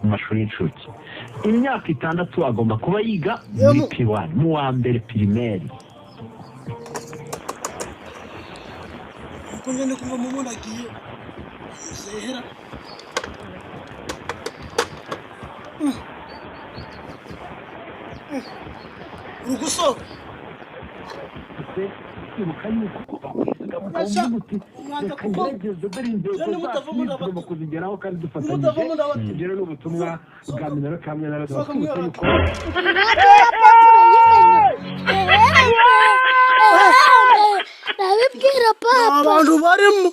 mu mashuri y'incuke imyaka 6 agomba kuba yiga muri P1 mu wa mbere primaire. Kungene kuva mu mwana agiye zehera urugusohoka ibuka yuko bakwiziga mukavuga uti reka ngerageze dore inzego zacu kuzigeraho kandi dufatanyije. Rero n'ubutumwa bwa minero kamwe na rero twese yuko nabibwira papa abantu barimo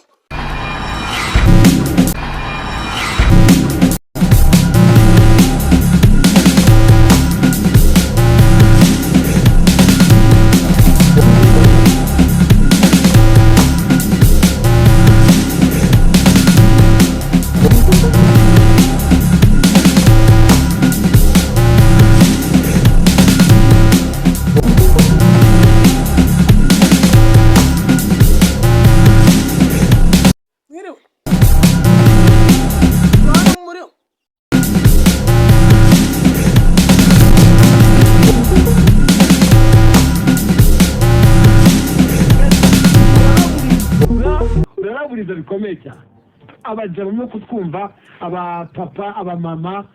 bikomeye cyane abajya no kutwumva aba papa aba mama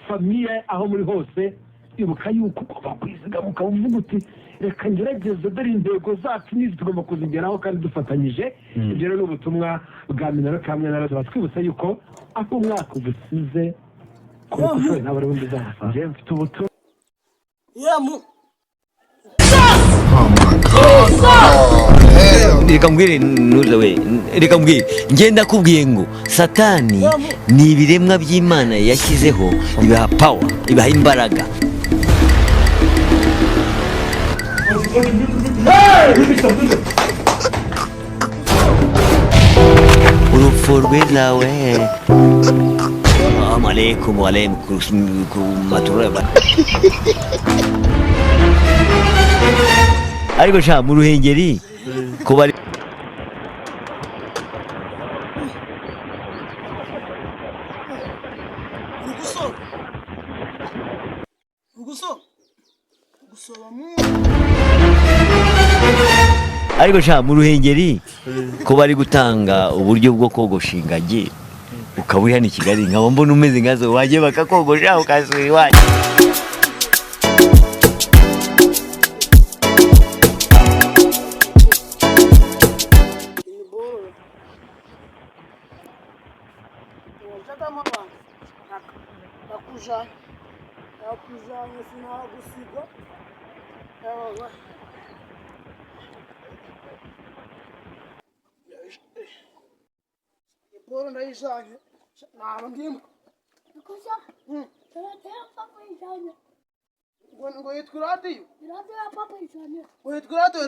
famille aho muri hose ibuka yuko bakwiziga mukavuga uti reka ngerageze dore inzego zacu nizi tugomba kuzigeraho kandi dufatanyije. Rero n'ubutumwa bwa minero kamwe na rero twibutsa yuko aho umwaka ugusize kuko ntabwo rundi zaje mfite ubutumwa reka mbwire nuza we reka mbwire ngenda kubwiye ngo satani ni ibiremwa by'Imana yashyizeho ibaha power ibaha imbaraga. urupfu rwizawe amalaikum alaykum maturaba ariko sha mu Ruhengeri ko bari ariko sha mu Ruhengeri ko bari gutanga uburyo bwo kogosha ingagi ukaba hano i Kigali nkaba mbona umeze nkazo wagiye bakakogosha ukasura iwacu. Nakujanye sinagusiga boro ndayijanye naba ndimo kuza tera papa ijanye ngo yitwa radio ya papa ijanye ngo yitwa radio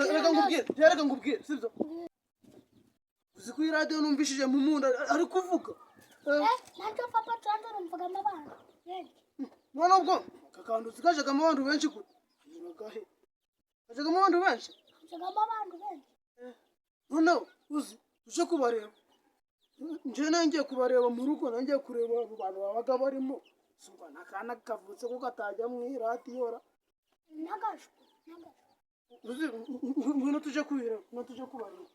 reka ngubwire sibyo uzi ko radio numvishije mu munda ari kuvuga nanjye papa cyane numvaga n'abana mwana ubwo kakando zikajaga mu bantu benshi kuri nagahe kajaga mu bantu benshi none uzi uje kubareba nje nangiye kubareba mu rugo nangiye kureba abo bantu babaga barimo sumva nakana kavutse ko katajya mu radio ra nagashwe uzi ngwino tuje kubireba no tuje kubareba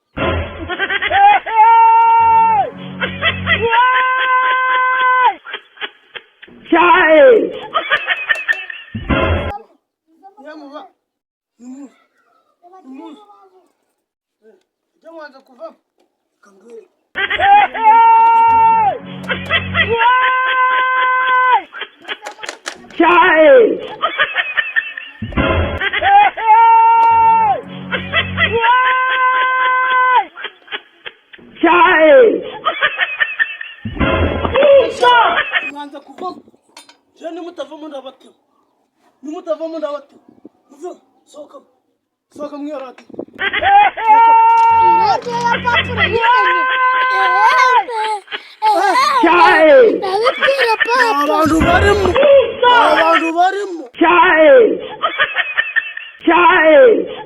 Chai! Yamuba. Jamwanza kuva. Kangwe. Chai! Chai! Mwanza kuva. Jani mutavamo ndabatu. Nimutavamo ndabatu. Muzo soka. Soka mwirati. radio ya papa ijanye Chai! nabibwira papa Abantu barimo. Chai! Chai!